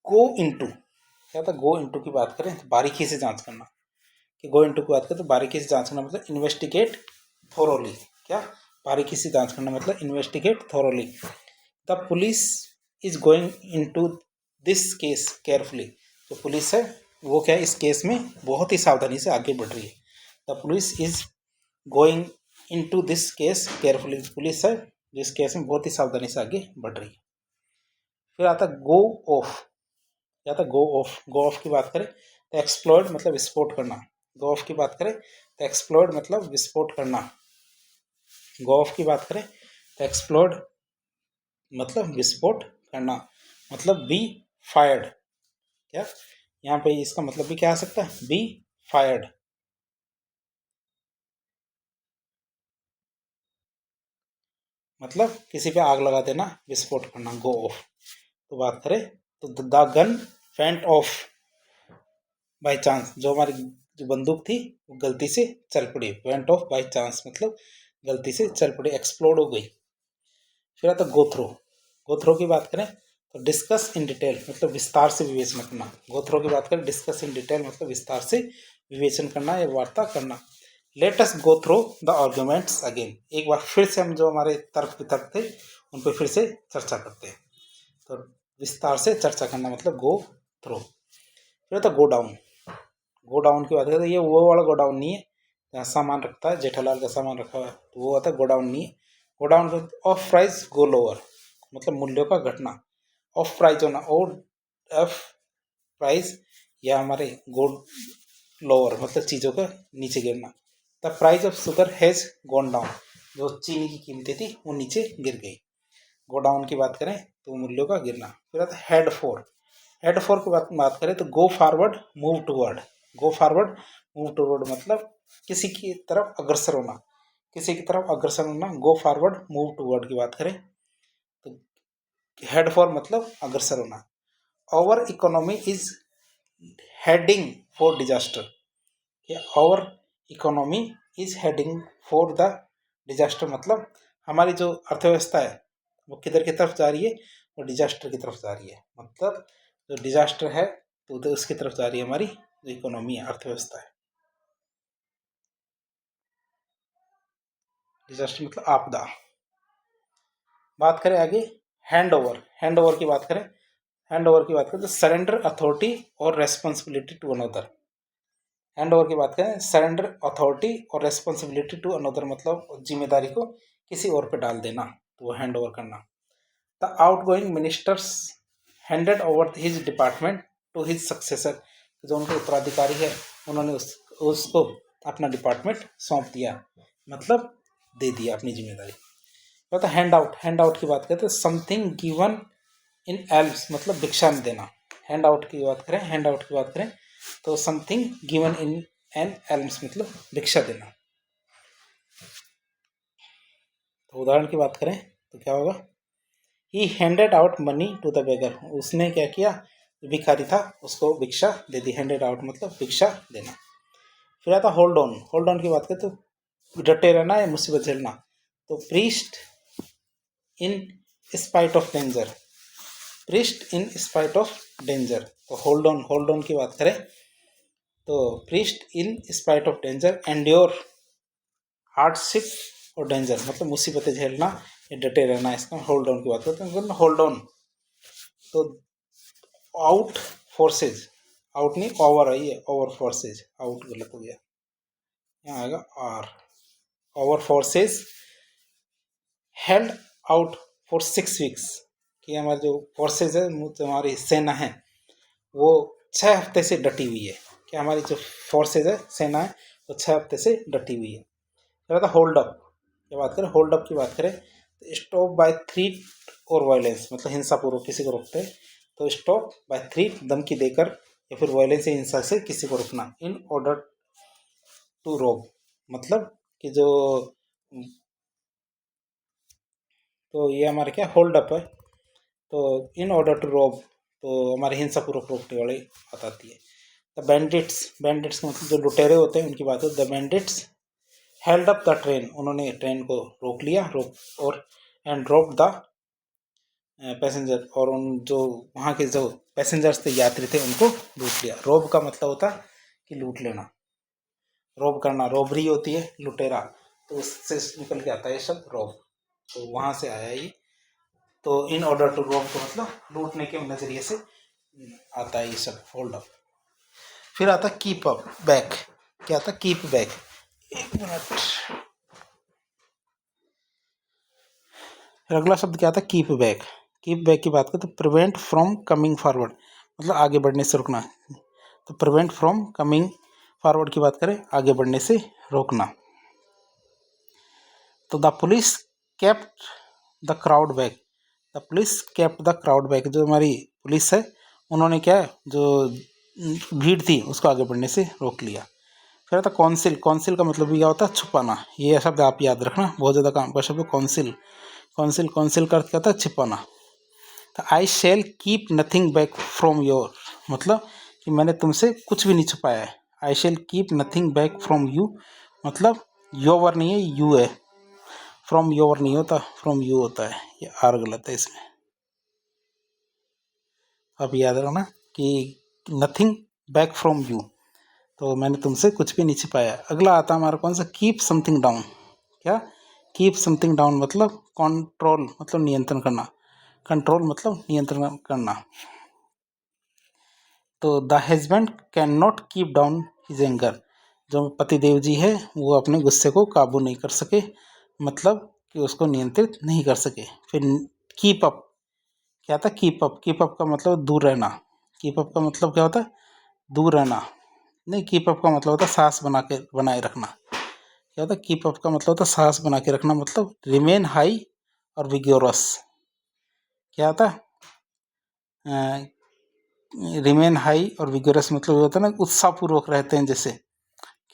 [SPEAKER 1] गो इनटू क्या था, गो इनटू की बात करें तो बारीकी से जांच करना, कि गो इनटू की बात करें तो बारीकी से जांच करना मतलब इन्वेस्टिगेट थोरोली, क्या बारीकी से जांच करना मतलब investigate thoroughly. The police is going into this case carefully, जो पुलिस है वो क्या है इस केस में बहुत ही सावधानी से आगे बढ़ रही है। The police is going into this case carefully, police है जो इस केस में बहुत ही सावधानी से आगे बढ़ रही है। फिर आता गो ऑफ या था गो ऑफ की बात करें तो एक्सप्लोड मतलब विस्फोट करना, गो ऑफ की बात करें तो एक्सप्लोड मतलब विस्फोट करना। गो ऑफ की बात करें तो एक्सप्लोड मतलब विस्फोट करना, मतलब बी फायर्ड क्या, यहाँ पे इसका मतलब भी क्या आ सकता है बी फायर्ड, मतलब किसी पे आग लगा देना, विस्फोट करना, गो ऑफ। तो बात करें तो द गन फेंट ऑफ बाई चांस, जो हमारी जो बंदूक थी वो गलती से चल पड़ी, वेंट ऑफ बाई चांस मतलब गलती से चल पड़ी, एक्सप्लोड हो गई। फिर आता गो थ्रो की बात करें तो डिस्कस इन डिटेल मतलब विस्तार से विवेचना करना, गो थ्रो की बात करें डिस्कस इन डिटेल मतलब विस्तार से विवेचन करना या वार्ता करना। Let us go through the arguments again, एक बार फिर से हम जो हमारे तर्क वितर्क थे उन पर फिर से चर्चा करते हैं। तो विस्तार से चर्चा करना मतलब गो थ्रो। फिर तो गो डाउन की बात करें तो ये वो वाला गो डाउन नहीं है जहाँ सामान रखता है, जेठालाल का सामान रखा हुआ है तो वो आता है गो डाउन नहीं है। Go down of price go lower मतलब मूल्यों का घटना, ऑफ प्राइस होना और एफ प्राइस या हमारे गो लोअर मतलब चीज़ों का नीचे गिरना। The price of sugar has gone down, जो चीनी की कीमतें थी वो नीचे गिर गई। गो डाउन की बात करें तो मूल्यों का गिरना। फिर आता है हेड फोर की बात करें तो go forward move toward, go forward move toward मतलब किसी की तरफ अग्रसर होना, किसी की तरफ अग्रसर होना, गो फॉरवर्ड मूव टूवर्ड की बात करें तो हेड फॉर मतलब अग्रसर होना। Our economy is heading for disaster, our economy is heading for the disaster मतलब हमारी जो अर्थव्यवस्था है वो किधर की तरफ जा रही है, वो डिजास्टर की तरफ जा रही है, मतलब जो डिजास्टर है तो उसकी तरफ जा रही है हमारी जो इकोनॉमी है अर्थव्यवस्था है। डिजास्टर मतलब आपदा। बात करें आगे हैंड ओवर की बात करें, हैंड ओवर की बात करें तो सरेंडर अथॉरिटी और responsibility to another, hand over की बात करें सरेंडर अथॉरिटी और रेस्पॉन्सिबिलिटी टू अनदर मतलब जिम्मेदारी को किसी और पे डाल देना, तो वो हैंड ओवर करना। The outgoing ministers handed over his department to his successor, जो उनके उत्तराधिकारी है उन्होंने उसको अपना डिपार्टमेंट सौंप दिया, मतलब दे दिया अपनी जिम्मेदारी। तो हैंड आउट की बात करते हैं, समथिंग गिवन इन एल्म्स मतलब भिक्षा में देना। हैंड आउट की बात करें तो something given in an elms मतलब भिक्षा देना। तो उदाहरण की बात करें तो क्या होगा, he handed out money to the beggar, उसने क्या किया, भिखारी था उसको भिक्षा दे दी। हैंडेड आउट मतलब भिक्षा देना। फिर आता होल्ड ऑन की बात करें तो डटे रहना या मुसीबत झेलना। तो priest in spite of danger, तो होल्ड ऑन की बात करें तो priest in spite of danger, endure hardship और डेंजर मतलब मुसीबतें झेलना या डटे रहना, इसका होल्ड ऑन की बात करते हैं। होल्ड ऑन तो आउट फोर्सेज, आउट नहीं ओवर आई है, ओवर फोर्सेज, आउट गलत हो गया, यहाँ आएगा our, our forces held out for 6 weeks, कि हमारे जो फोर्सेज है, जो हमारी सेना है वो 6 हफ्ते से डटी हुई है, कि हमारी जो फोर्सेज है, सेना है, वो 6 हफ्ते से डटी हुई है। फिर होल्ड अप की बात करें, होल्ड अप की बात करें तो स्टॉप बाय थ्रेट और वायलेंस मतलब हिंसापूर्वक किसी को रोकते हैं। तो स्टॉप बाय थ्रेट धमकी देकर या फिर वायलेंस या हिंसा से किसी को रोकना। इन ऑर्डर टू रोब मतलब कि जो, तो ये हमारे क्या होल्ड अप है। तो इन ऑर्डर टू रोब तो हमारे हिंसापूर्वक रोकने वाले बात आती है। द बैंडिट्स का मतलब जो लुटेरे होते हैं उनकी बात है। The bandits held up the train, उन्होंने ट्रेन को रोक लिया, और एंड ड्रॉप द पैसेंजर, और उन जो वहाँ के जो पैसेंजर्स थे, यात्री थे, उनको लूट लिया। रोब का मतलब होता है कि लूट लेना, रोब करना, रोबरी होती है लुटेरा, तो उससे निकल के आता है ये शब्द रोब, तो वहाँ से आया ये। तो इन ऑर्डर टू रोब का मतलब लूटने के नज़रिए से आता है ये शब्द होल्ड अप। फिर आता कीप अप बैक, क्या आता कीप बैक, एक मिनट, फिर अगला शब्द क्या आता है कीप बैक। कीप बैक की बात करें तो प्रिवेंट फ्रॉम कमिंग फॉरवर्ड मतलब आगे बढ़ने से रुकना। तो प्रिवेंट फ्रॉम कमिंग फॉरवर्ड की बात करें आगे बढ़ने से रोकना। तो the police kept the crowd back, the police kept the crowd back, जो हमारी पुलिस है उन्होंने क्या जो भीड़ थी उसको आगे बढ़ने से रोक लिया। फिर आता काउंसिल का मतलब भी क्या होता है छुपाना, ये शब्द आप याद रखना, बहुत ज़्यादा काम का शब्द काउंसिल का अर्थ क्या होता है छिपाना। तो I shall keep nothing back from your मतलब कि मैंने तुमसे कुछ भी नहीं छुपाया है। I shell keep nothing back from you मतलब योवर नहीं है, यू है, फ्रॉम योवर नहीं होता, फ्रॉम यू होता है, ये आर गलत है इसमें, आप याद रखना कि नथिंग बैक फ्रॉम यू, तो मैंने तुमसे कुछ भी नहीं छिपाया। अगला आता हमारा कौन सा, कीप समथिंग डाउन, क्या कीप समथिंग डाउन मतलब कंट्रोल मतलब नियंत्रण करना, कंट्रोल मतलब नियंत्रण करना। तो the husband can not keep down his anger, जो पतिदेव जी है वो अपने गुस्से को काबू नहीं कर सके मतलब कि उसको नियंत्रित नहीं कर सके। फिर कीप अप क्या था, कीप अप का मतलब दूर रहना, कीप अप का मतलब क्या होता है दूर रहना, नहीं कीप अप का मतलब होता है साहस बनाए रखना। क्या होता है कीप अप का मतलब होता है साहस बना के रखना, मतलब रिमेन हाई और विग्योरस, क्या होता है रिमेन हाई और विग्योरस मतलब ये होता है ना उत्साहपूर्वक रहते हैं, जैसे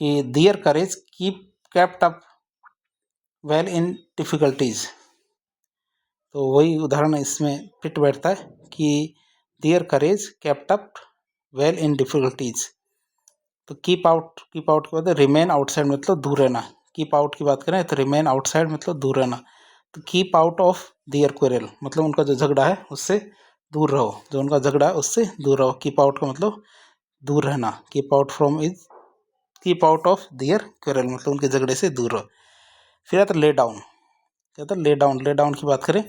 [SPEAKER 1] कि their courage keep kept up well in difficulties, तो वही उदाहरण इसमें फिट बैठता है कि their courage kept up well in difficulties. तो कीप आउट के बाद रिमेन आउटसाइड मतलब दूर रहना, कीप आउट की बात करें तो रिमेन आउटसाइड मतलब दूर रहना। तो keep out of their quarrel मतलब उनका जो झगड़ा है उससे दूर रहो, जो उनका झगड़ा है उससे दूर रहो। कीप आउट का मतलब दूर रहना, keep out from is keep out of their quarrel मतलब उनके झगड़े से दूर रहो। फिर आता ले डाउन, क्या था ले डाउन की बात करें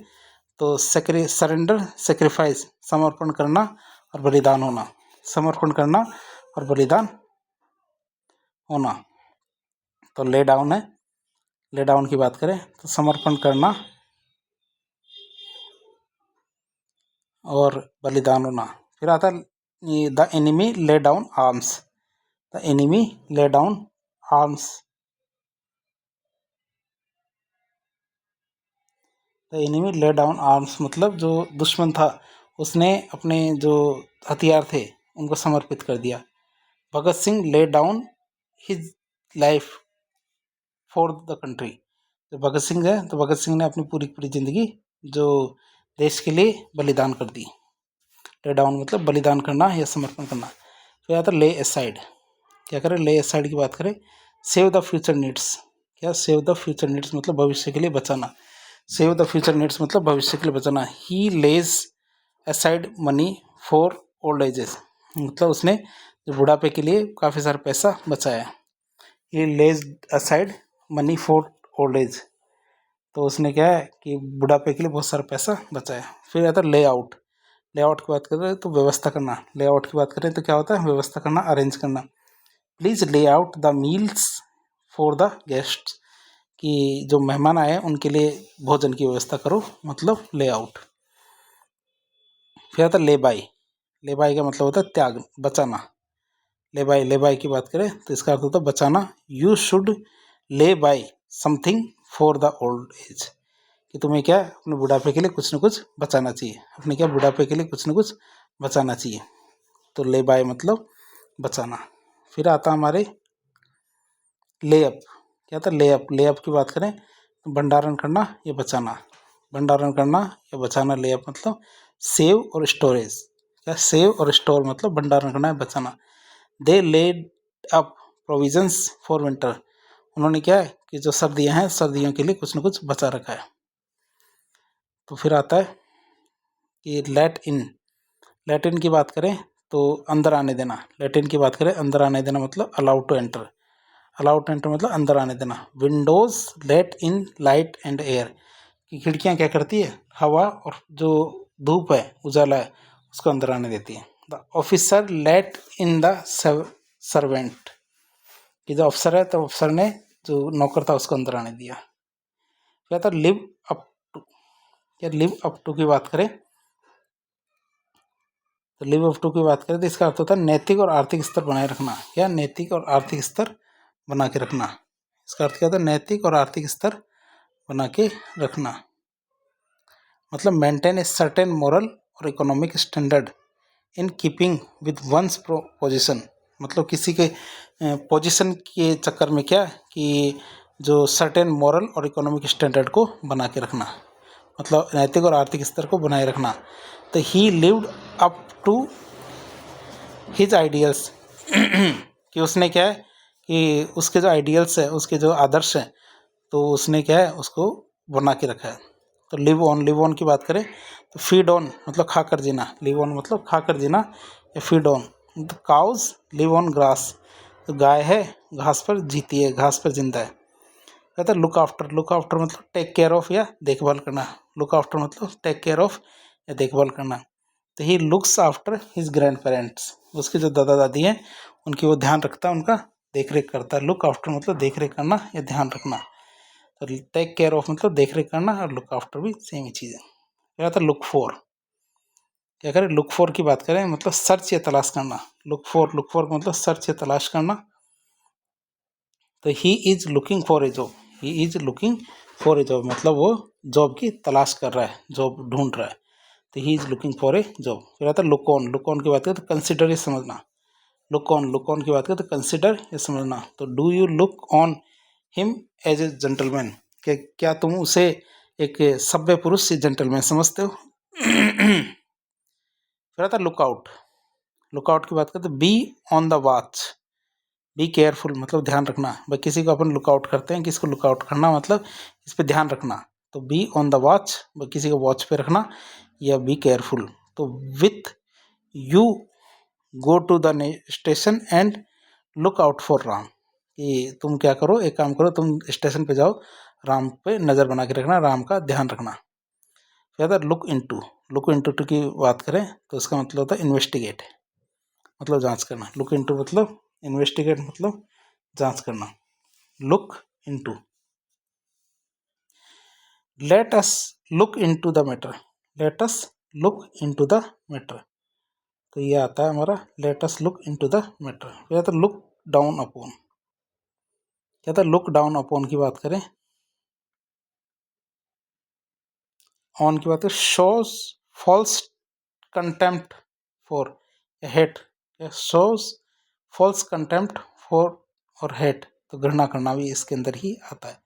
[SPEAKER 1] तो सरेंडर सेक्रीफाइस समर्पण करना और बलिदान होना, समर्पण करना और बलिदान होना। तो ले डाउन है, ले डाउन की बात करें तो समर्पण करना और बलिदान होना। फिर आता the enemy lay down arms, the enemy lay down arms, the enemy lay down arms मतलब जो दुश्मन था उसने अपने जो हथियार थे उनको समर्पित कर दिया। Bhagat Singh lay down his life for the country, तो भगत सिंह है तो भगत सिंह ने अपनी पूरी पूरी ज़िंदगी जो देश के लिए बलिदान कर दी। ले डाउन मतलब बलिदान करना या समर्पण करना। फिर आता ले असाइड, क्या करें ले असाइड की बात करें, सेव द फ्यूचर नीड्स, क्या सेव द फ्यूचर नीड्स मतलब भविष्य के लिए बचाना। सेव द फ्यूचर नीड्स मतलब भविष्य के लिए बचाना। He lays aside money for old ages, मतलब उसने जो बुढ़ापे के लिए काफ़ी सारा पैसा बचाया। He lays aside money for old age, तो उसने क्या है कि बुढ़ापे के लिए बहुत सारा पैसा बचाया। फिर आता है लेआउट, लेआउट की बात करें तो व्यवस्था करना। लेआउट की बात करें तो क्या होता है व्यवस्था करना, अरेंज करना। प्लीज़ ले out the meals for the guests, कि जो मेहमान आए उनके लिए भोजन की व्यवस्था करो, मतलब ले आउट। फिर आता है ले बाई, ले बाई का मतलब होता है त्याग, बचाना। ले बाई की बात करें तो इसका अर्थ होता है बचाना। यू शुड ले by something for the old age, कि तुम्हें क्या अपने बुढ़ापे के लिए कुछ न कुछ बचाना चाहिए, अपने क्या बुढ़ापे के लिए कुछ न कुछ बचाना चाहिए। तो ले बाय मतलब बचाना। फिर आता हमारे लेअप, क्या था लेअप, लेअप की बात करें तो भंडारण करना या बचाना, भंडारण करना या बचाना। लेअप मतलब सेव और स्टोरेज, क्या सेव और स्टोर मतलब भंडारण करना या बचाना। They laid up provisions for winter, उन्होंने क्या है कि जो सर्दियाँ हैं सर्दियों के लिए कुछ न कुछ बचा रखा है। तो फिर आता है कि लेट इन, लेट इन की बात करें तो अंदर आने देना। लेट इन की बात करें अंदर आने देना मतलब allowed to enter, allowed to enter मतलब अंदर आने देना। Windows let in light and air, कि खिड़कियाँ क्या करती है हवा और जो धूप है उजाला है उसको अंदर आने देती है। The officer let in the servant, कि जो अफसर है तो अफसर ने जो नौकर था उसको अंदर आने दिया। क्या था लिव अप टू, क्या लिव अप टू की बात करें तो लिव अप टू की बात करें तो इसका अर्थ होता है नैतिक और आर्थिक स्तर बनाए रखना। क्या नैतिक और आर्थिक स्तर बना के रखना, इसका अर्थ क्या होता है नैतिक और आर्थिक स्तर बना के रखना, मतलब मेंटेन ए सर्टेन मोरल और economic standard in keeping with one's position, मतलब किसी के पोजीशन के चक्कर में क्या कि जो सर्टेन मोरल और इकोनॉमिक स्टैंडर्ड को बना के रखना, मतलब नैतिक और आर्थिक स्तर को बनाए रखना। तो he lived up to his ideals, कि उसने क्या है कि उसके जो आइडियल्स है उसके जो आदर्श हैं तो उसने क्या है उसको बना के रखा है। तो लिव ऑन, लिव ऑन की बात करें तो फीड ऑन मतलब खाकर जीना, लिव ऑन मतलब खाकर जीना या फीड ऑन। तो काउज लिव ऑन ग्रास, तो गाय है घास पर जीती है, घास पर जिंदा है। कहता है लुक आफ्टर, लुक आफ्टर मतलब टेक केयर ऑफ या देखभाल करना, लुक आफ्टर मतलब टेक केयर ऑफ या देखभाल करना। तो he looks after his grand parents, उसके जो दादा दादी हैं उनकी वो ध्यान रखता है, उनका देख रेख करता है। लुक आफ्टर मतलब देख रेख करना या ध्यान रखना। तो टेक केयर ऑफ मतलब देख रेख करना और लुक आफ्टर भी सेम ही चीज़ है। क्या था लुक फॉर, क्या करें लुक फॉर की बात करें मतलब सर्च या तलाश करना। लुक फॉर, लुक फॉर मतलब सर्च या तलाश करना। तो he is looking for a job, he is looking for a job मतलब वो जॉब की तलाश कर रहा है, जॉब ढूंढ रहा है। तो he is looking for a job. फिर आता है लुक ऑन, लुक ऑन की बात करें तो कंसिडर ये समझना। लुक ऑन, लुक ऑन की बात करें तो कंसिडर ये समझना। तो do you look on him as a gentleman, क्या तुम उसे एक सभ्य पुरुष से जेंटलमैन समझते हो। फिर आता है लुकआउट, लुकआउट की बात करें तो be on the watch, be careful मतलब ध्यान रखना। भाई किसी को अपन लुकआउट करते हैं, किसको लुकआउट करना मतलब इस पर ध्यान रखना। तो बी ऑन द वॉच किसी को वॉच पे रखना या बी केयरफुल। तो with you go to the station and look out for Ram, कि तुम क्या करो एक काम करो तुम स्टेशन पे जाओ, राम पे नज़र बना के रखना, राम का ध्यान रखना। फिर आता लुक इनटू, लुक इनटू की बात करें तो इसका मतलब होता है इन्वेस्टिगेट, मतलब जांच करना। लुक इनटू मतलब इन्वेस्टिगेट मतलब जांच करना। Look into, let us look into the matter, let us look into the matter. तो ये आता है हमारा let us look into the matter. फिर आता है लुक डाउन अपॉन। क्या था, लुक डाउन अपॉन की बात करें, ऑन की बात करें, shows false contempt for hate, shows false contempt for और हेट, तो घृणा करना भी इसके अंदर ही आता है।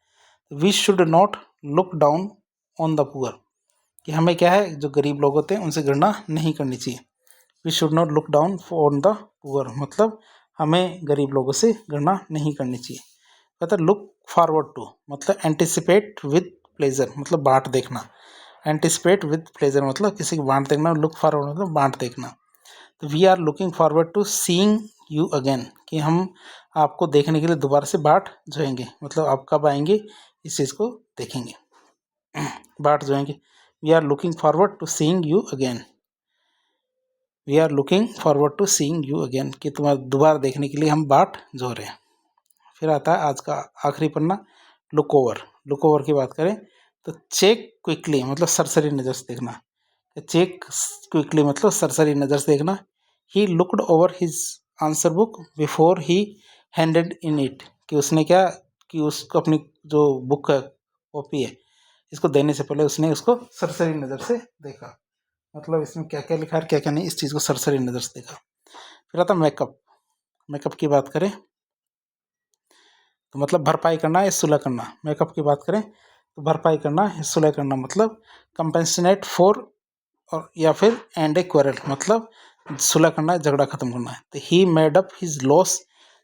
[SPEAKER 1] We should not look down on the poor, कि हमें क्या है, जो गरीब लोग होते हैं उनसे घृणा नहीं करनी चाहिए। We should not look down on the poor, मतलब हमें गरीब लोगों से घृणा नहीं करनी चाहिए। कहता है लुक फॉरवर्ड टू, मतलब एंटिसिपेट विद प्लेजर, मतलब बाट देखना। एंटिसिपेट विद प्लेजर मतलब किसी की बाट देखना। लुक फॉरवर्ड मतलब बाट देखना। तो we are looking forward to seeing you again, कि हम आपको देखने के लिए दोबारा से बाट जोएंगे, मतलब आप कब आएंगे इस चीज़ को देखेंगे, बाट जोएंगे। We are looking forward to seeing you again, we are looking forward to seeing you again, कि तुम्हारा दोबारा देखने के लिए हम बाट जो रहे हैं। फिर आता है आज का आखिरी पन्ना, लुक ओवर। लुक ओवर की बात करें तो चेक क्विकली मतलब सरसरी नज़र से देखना। चेक क्विकली मतलब सरसरी नज़र से देखना। He looked over his answer book before he handed in it, कि उसने क्या, कि उसको अपनी जो बुक है, कॉपी है, इसको देने से पहले उसने उसको सरसरी नज़र से देखा। मतलब इसमें क्या क्या लिखा है, क्या क्या नहीं, इस चीज़ को सरसरी नज़र से देखा। फिर आता मेकअप। मेकअप की बात करें तो मतलब भरपाई करना या सुलह करना। मेकअप की बात करें तो भरपाई करना या सुलह करना, मतलब कंपेंसनेट फॉर, और या फिर एंड ए क्वेरल, मतलब सुलह करना है, झगड़ा खत्म करना है। तो he made up his loss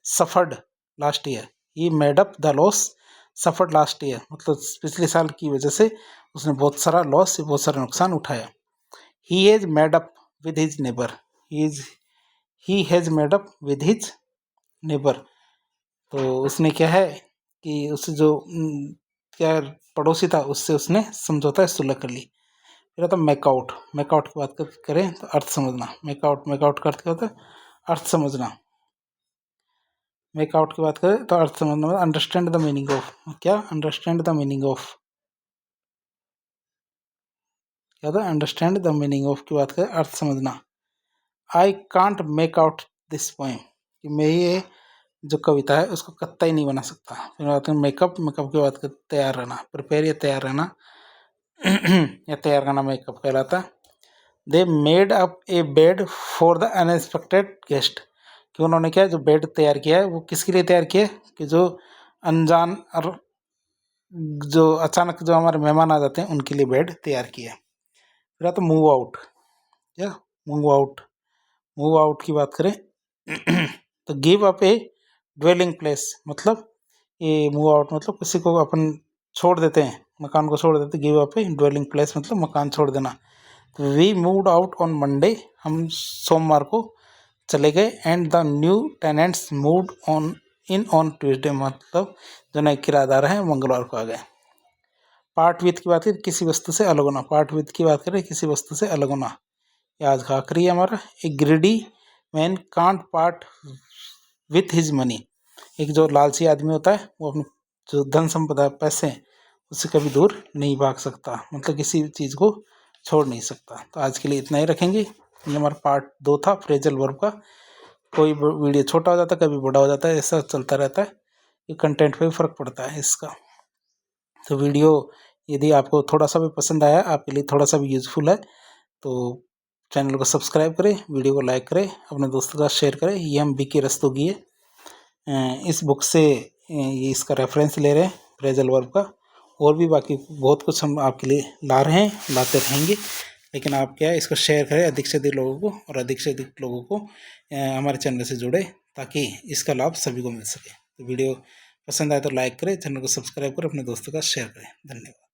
[SPEAKER 1] suffered last year, he made up the loss suffered last year, मतलब पिछले साल की वजह से उसने बहुत सारा लॉस, बहुत सारा नुकसान उठाया। He has made up with his neighbour, he has made up with his neighbour, तो उसने क्या है कि उससे जो क्या पड़ोसी था उससे उसने समझौता सुलह कर ली। फिर आता मेकआउट। मेकआउट की बात करें तो अर्थ समझना। मेकआउट, मेकआउट का अर्थ क्या होता है, अर्थ समझना। मेकआउट की बात करें तो अर्थ समझना, अंडरस्टैंड द मीनिंग ऑफ, क्या, अंडरस्टैंड द मीनिंग ऑफ, क्या था, अंडरस्टैंड द मीनिंग ऑफ की बात करें अर्थ समझना। I can't make out this poem, कि मैं ये जो कविता है उसको कत्ता ही नहीं बना सकता। फिर बात करें मेकअप। मेकअप की बात करें तैयार रहना, प्रिपेयर या तैयार रहना या तैयार करना मेकअप कहलाता है। They made up A bed for the unexpected guest, कि उन्होंने क्या, जो बेड तैयार किया है वो किसके लिए तैयार किया है, कि जो अनजान और जो अचानक जो हमारे मेहमान आ जाते हैं उनके लिए बेड तैयार किया है। फिर आता मूव आउट। क्या, मूव आउट। मूव आउट की बात करें तो give up a dwelling place, मतलब ये मूव आउट मतलब किसी को अपन छोड़ देते हैं, मकान को छोड़ देते, give up a dwelling place मतलब मकान छोड़ देना। We moved out on Monday, हम सोमवार को चले गए। And the new tenants moved on in on Tuesday, मतलब जो नए किराएदार हैं मंगलवार को आ गए। पार्ट विथ की बात करें किसी वस्तु से अलग होना। पार्ट विथ की बात करें किसी वस्तु से अलग होना। ये आज का आखिरी है हमारा। A greedy man can't part with his money, एक जो लालची आदमी होता है वो अपने जो धन संपदा पैसे हैं उससे कभी दूर नहीं भाग सकता, मतलब किसी चीज़ को छोड़ नहीं सकता। तो आज के लिए इतना ही रखेंगे। ये हमारा पार्ट 2 था फ्रेजल वर्ब का। कोई वीडियो छोटा हो जाता है, कभी बड़ा हो जाता है, ऐसा चलता रहता है, ये कंटेंट पे भी फ़र्क पड़ता है इसका। तो वीडियो यदि आपको थोड़ा सा भी पसंद आया, आपके लिए थोड़ा सा भी यूज़फुल है, तो चैनल को सब्सक्राइब करें, वीडियो को लाइक करें, अपने दोस्तों के साथ शेयर करें। ये हम बीके रस्तोगी है, इस बुक से ये इसका रेफरेंस ले रहे हैं फ्रेजल वर्ब का। और भी बाकी बहुत कुछ हम आपके लिए ला रहे हैं, लाते रहेंगे, लेकिन आप क्या है इसको शेयर करें अधिक से अधिक लोगों को, और अधिक से अधिक लोगों को हमारे चैनल से जुड़े, ताकि इसका लाभ सभी को मिल सके। तो वीडियो पसंद आए तो लाइक करें, चैनल को सब्सक्राइब करें, अपने दोस्तों का शेयर करें। धन्यवाद।